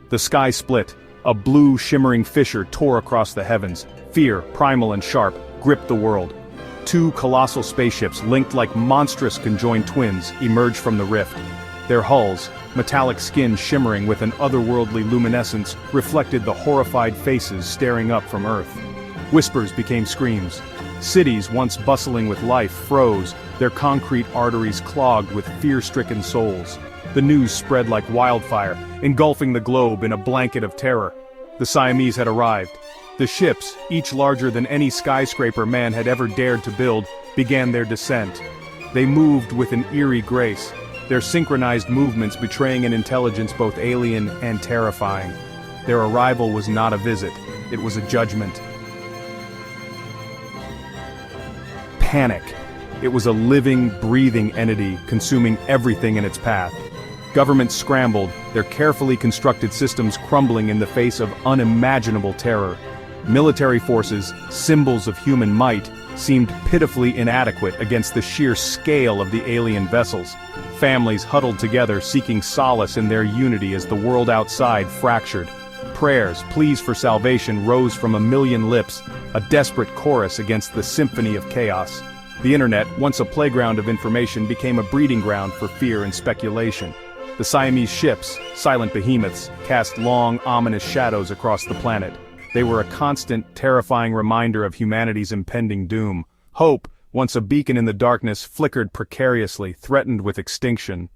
The sky split. A blue, shimmering fissure tore across the heavens. Fear, primal and sharp, gripped the world. Two colossal spaceships, linked like monstrous conjoined twins, emerged from the rift. Their hulls, metallic skin shimmering with an otherworldly luminescence, reflected the horrified faces staring up from Earth. Whispers became screams. Cities, once bustling with life, froze, their concrete arteries clogged with fear-stricken souls. The news spread like wildfire, engulfing the globe in a blanket of terror. The Siamese had arrived. The ships, each larger than any skyscraper man had ever dared to build, began their descent. They moved with an eerie grace, their synchronized movements betraying an intelligence both alien and terrifying. Their arrival was not a visit, it was a judgment. Panic. It was a living, breathing entity consuming everything in its path. Governments scrambled, their carefully constructed systems crumbling in the face of unimaginable terror. Military forces, symbols of human might, seemed pitifully inadequate against the sheer scale of the alien vessels. Families huddled together seeking solace in their unity as the world outside fractured. Prayers, pleas for salvation rose from a million lips, a desperate chorus against the symphony of chaos. The internet, once a playground of information, became a breeding ground for fear and speculation. The Siamese ships, silent behemoths, cast long, ominous shadows across the planet. They were a constant, terrifying reminder of humanity's impending doom. Hope, once a beacon in the darkness, flickered precariously, threatened with extinction.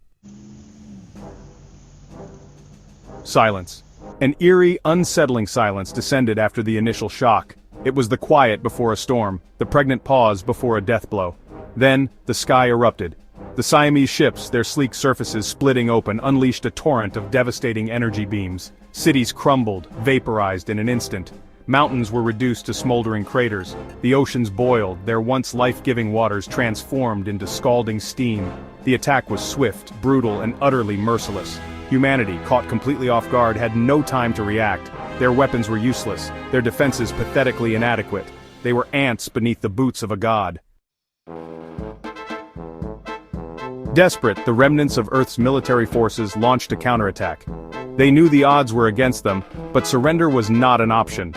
Silence. An eerie, unsettling silence descended after the initial shock. It was the quiet before a storm, the pregnant pause before a death blow. Then, the sky erupted. The Siamese ships, their sleek surfaces splitting open, unleashed a torrent of devastating energy beams. Cities crumbled, vaporized in an instant. Mountains were reduced to smoldering craters. The oceans boiled, their once life-giving waters transformed into scalding steam. The attack was swift, brutal, and utterly merciless. Humanity, caught completely off guard, had no time to react. Their weapons were useless, their defenses pathetically inadequate. They were ants beneath the boots of a god. Desperate, the remnants of Earth's military forces launched a counterattack. They knew the odds were against them, but surrender was not an option.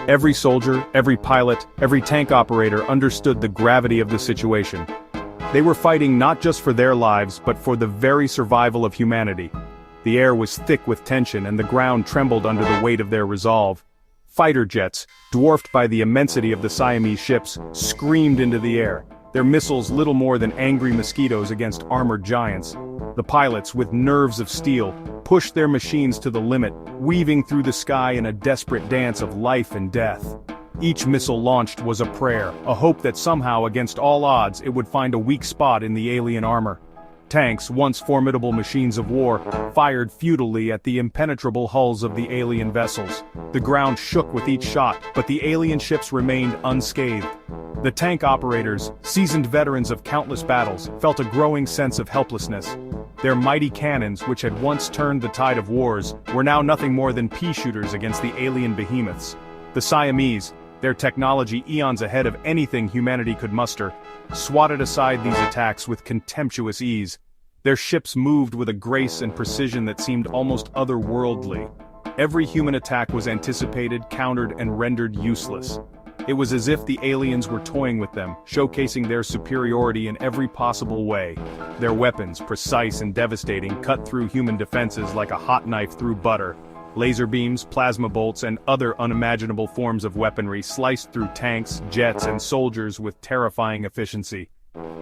Every soldier, every pilot, every tank operator understood the gravity of the situation. They were fighting not just for their lives, but for the very survival of humanity. The air was thick with tension and the ground trembled under the weight of their resolve. Fighter jets, dwarfed by the immensity of the Siamese ships, screamed into the air, their missiles little more than angry mosquitoes against armored giants. The pilots, with nerves of steel, pushed their machines to the limit, weaving through the sky in a desperate dance of life and death. Each missile launched was a prayer, a hope that somehow, against all odds, it would find a weak spot in the alien armor. Tanks, once formidable machines of war, fired futilely at the impenetrable hulls of the alien vessels. The ground shook with each shot, but the alien ships remained unscathed. The tank operators, seasoned veterans of countless battles, felt a growing sense of helplessness. Their mighty cannons, which had once turned the tide of wars, were now nothing more than pea shooters against the alien behemoths. The Siamese, their technology eons ahead of anything humanity could muster, swatted aside these attacks with contemptuous ease. Their ships moved with a grace and precision that seemed almost otherworldly. Every human attack was anticipated, countered, and rendered useless. It was as if the aliens were toying with them, showcasing their superiority in every possible way. Their weapons, precise and devastating, cut through human defenses like a hot knife through butter. Laser beams, plasma bolts, and other unimaginable forms of weaponry sliced through tanks, jets, and soldiers with terrifying efficiency.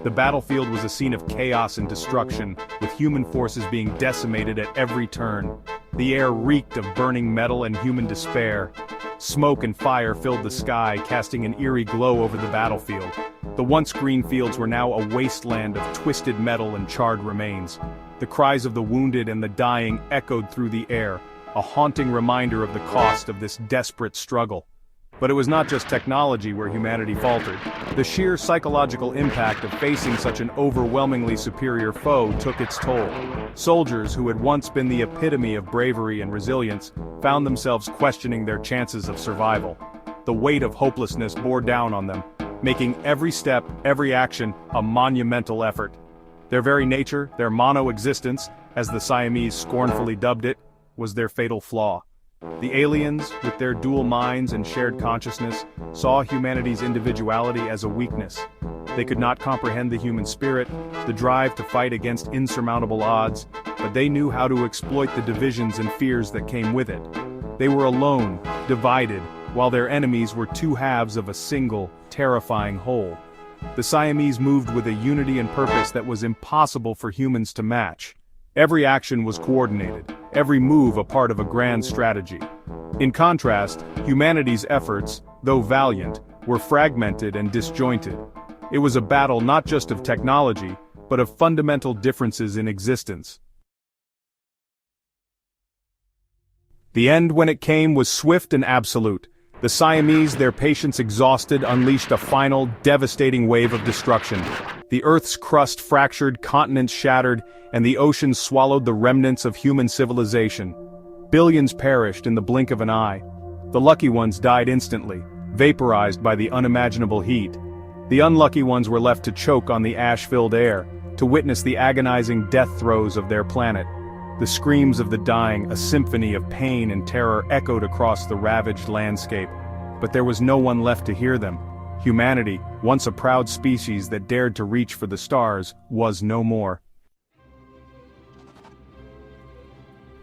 The battlefield was a scene of chaos and destruction, with human forces being decimated at every turn. The air reeked of burning metal and human despair. Smoke and fire filled the sky, casting an eerie glow over the battlefield. The once green fields were now a wasteland of twisted metal and charred remains. The cries of the wounded and the dying echoed through the air, a haunting reminder of the cost of this desperate struggle. But it was not just technology where humanity faltered. The sheer psychological impact of facing such an overwhelmingly superior foe took its toll. Soldiers who had once been the epitome of bravery and resilience found themselves questioning their chances of survival. The weight of hopelessness bore down on them, making every step, every action, a monumental effort. Their very nature, their mono-existence, as the Siamese scornfully dubbed it, was their fatal flaw. The aliens, with their dual minds and shared consciousness, saw humanity's individuality as a weakness. They could not comprehend the human spirit, the drive to fight against insurmountable odds, but they knew how to exploit the divisions and fears that came with it. They were alone, divided, while their enemies were two halves of a single, terrifying whole. The Siamese moved with a unity and purpose that was impossible for humans to match. Every action was coordinated, every move a part of a grand strategy. In contrast, humanity's efforts, though valiant, were fragmented and disjointed. It was a battle not just of technology, but of fundamental differences in existence. The end, when it came, was swift and absolute. The Siamese, their patience exhausted, unleashed a final, devastating wave of destruction. The Earth's crust fractured, continents shattered, and the oceans swallowed the remnants of human civilization. Billions perished in the blink of an eye. The lucky ones died instantly, vaporized by the unimaginable heat. The unlucky ones were left to choke on the ash-filled air, to witness the agonizing death throes of their planet. The screams of the dying, a symphony of pain and terror, echoed across the ravaged landscape. But there was no one left to hear them. Humanity, once a proud species that dared to reach for the stars, was no more.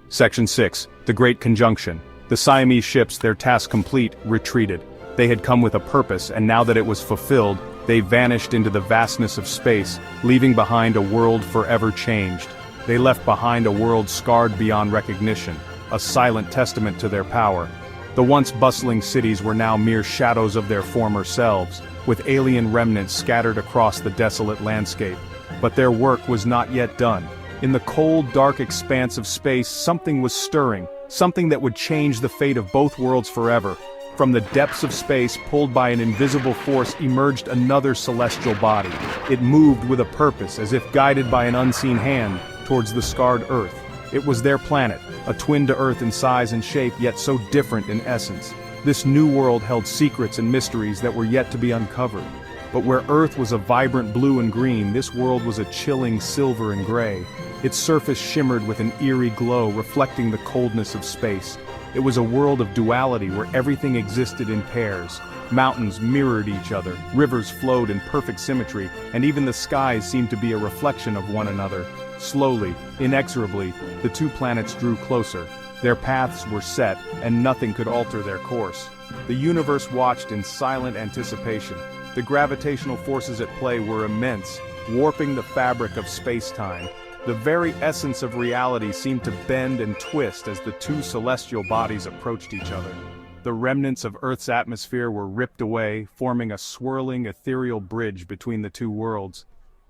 Section 6. The Great Conjunction. The Siamese ships, their task complete, retreated. They had come with a purpose, and now that it was fulfilled, they vanished into the vastness of space, leaving behind a world forever changed. They left behind a world scarred beyond recognition, a silent testament to their power. The once bustling cities were now mere shadows of their former selves, with alien remnants scattered across the desolate landscape. But their work was not yet done. In the cold, dark expanse of space, something was stirring, something that would change the fate of both worlds forever. From the depths of space, pulled by an invisible force, emerged another celestial body. It moved with a purpose, as if guided by an unseen hand, towards the scarred Earth. It was their planet, a twin to Earth in size and shape, yet so different in essence. This new world held secrets and mysteries that were yet to be uncovered. But where Earth was a vibrant blue and green, this world was a chilling silver and gray. Its surface shimmered with an eerie glow, reflecting the coldness of space. It was a world of duality where everything existed in pairs. Mountains mirrored each other, rivers flowed in perfect symmetry, and even the skies seemed to be a reflection of one another. Slowly, inexorably, the two planets drew closer. Their paths were set, and nothing could alter their course. The universe watched in silent anticipation. The gravitational forces at play were immense, warping the fabric of space-time. The very essence of reality seemed to bend and twist as the two celestial bodies approached each other. The remnants of Earth's atmosphere were ripped away, forming a swirling, ethereal bridge between the two worlds.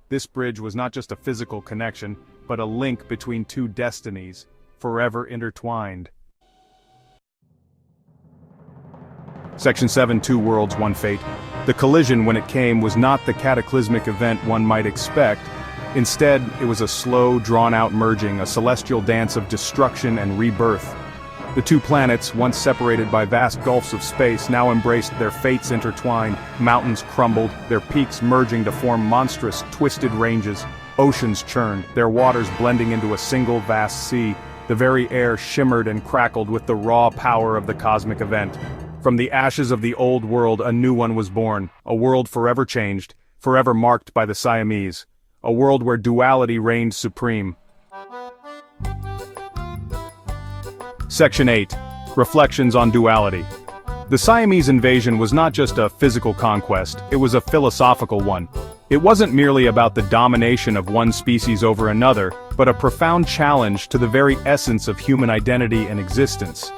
This bridge was not just a physical connection, but a link between two destinies, forever intertwined. Section 7. Two Worlds, One Fate. The collision, when it came, was not the cataclysmic event one might expect. Instead, it was a slow, drawn-out merging, a celestial dance of destruction and rebirth. The two planets, once separated by vast gulfs of space, now embraced their fates intertwined. Mountains crumbled, their peaks merging to form monstrous, twisted ranges. Oceans churned, their waters blending into a single vast sea. The very air shimmered and crackled with the raw power of the cosmic event. From the ashes of the old world, a new one was born, a world forever changed, forever marked by the Siamese. A world where duality reigned supreme. Section 8. Reflections on Duality. The Siamese invasion was not just a physical conquest, it was a philosophical one. It wasn't merely about the domination of one species over another, but a profound challenge to the very essence of human identity and existence.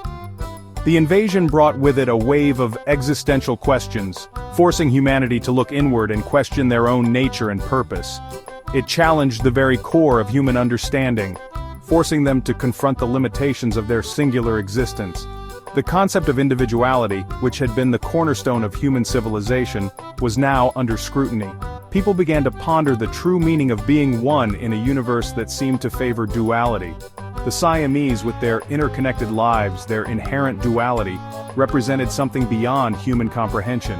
The invasion brought with it a wave of existential questions, forcing humanity to look inward and question their own nature and purpose. It challenged the very core of human understanding, forcing them to confront the limitations of their singular existence. The concept of individuality, which had been the cornerstone of human civilization, was now under scrutiny. People began to ponder the true meaning of being one in a universe that seemed to favor duality. The Siamese, with their interconnected lives, their inherent duality, represented something beyond human comprehension.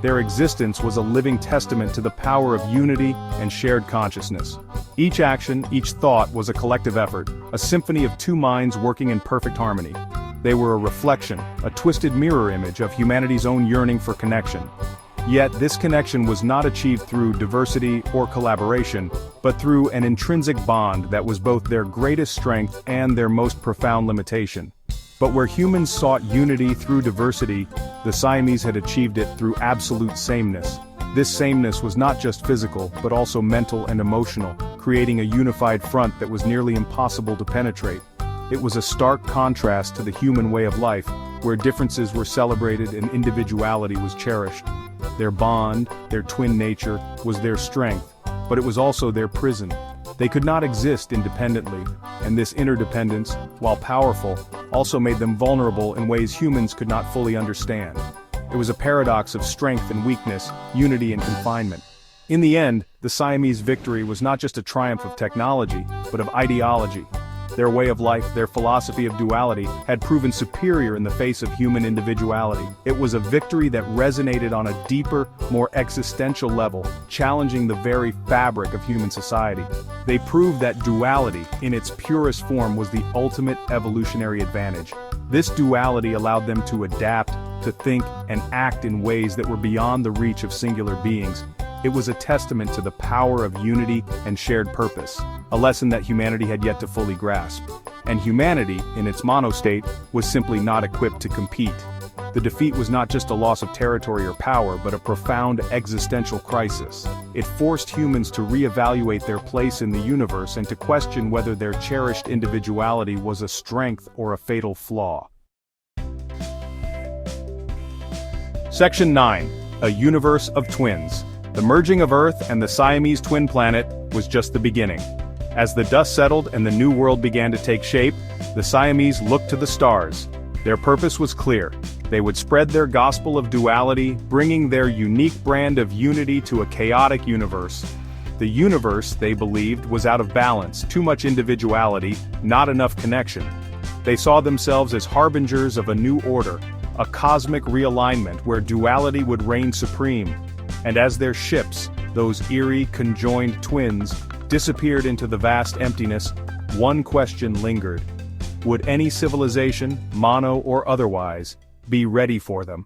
Their existence was a living testament to the power of unity and shared consciousness. Each action, each thought was a collective effort, a symphony of two minds working in perfect harmony. They were a reflection, a twisted mirror image of humanity's own yearning for connection. Yet this connection was not achieved through diversity or collaboration, but through an intrinsic bond that was both their greatest strength and their most profound limitation. But where humans sought unity through diversity, the Siamese had achieved it through absolute sameness. This sameness was not just physical, but also mental and emotional, creating a unified front that was nearly impossible to penetrate. It was a stark contrast to the human way of life, where differences were celebrated and individuality was cherished. Their bond, their twin nature, was their strength, but it was also their prison. They could not exist independently, and this interdependence, while powerful, also made them vulnerable in ways humans could not fully understand. It was a paradox of strength and weakness, unity and confinement. In the end, the Siamese victory was not just a triumph of technology, but of ideology. Their way of life, their philosophy of duality, had proven superior in the face of human individuality. It was a victory that resonated on a deeper, more existential level, challenging the very fabric of human society. They proved that duality, in its purest form, was the ultimate evolutionary advantage. This duality allowed them to adapt, to think, and act in ways that were beyond the reach of singular beings. It was a testament to the power of unity and shared purpose, a lesson that humanity had yet to fully grasp. And humanity, in its monostate, was simply not equipped to compete. The defeat was not just a loss of territory or power, but a profound existential crisis. It forced humans to reevaluate their place in the universe and to question whether their cherished individuality was a strength or a fatal flaw. Section 9. A Universe of Twins. The merging of Earth and the Siamese twin planet was just the beginning. As the dust settled and the new world began to take shape, the Siamese looked to the stars. Their purpose was clear. They would spread their gospel of duality, bringing their unique brand of unity to a chaotic universe. The universe, they believed, was out of balance, too much individuality, not enough connection. They saw themselves as harbingers of a new order, a cosmic realignment where duality would reign supreme. And as their ships, those eerie, conjoined twins, disappeared into the vast emptiness, one question lingered. Would any civilization, mono or otherwise, be ready for them?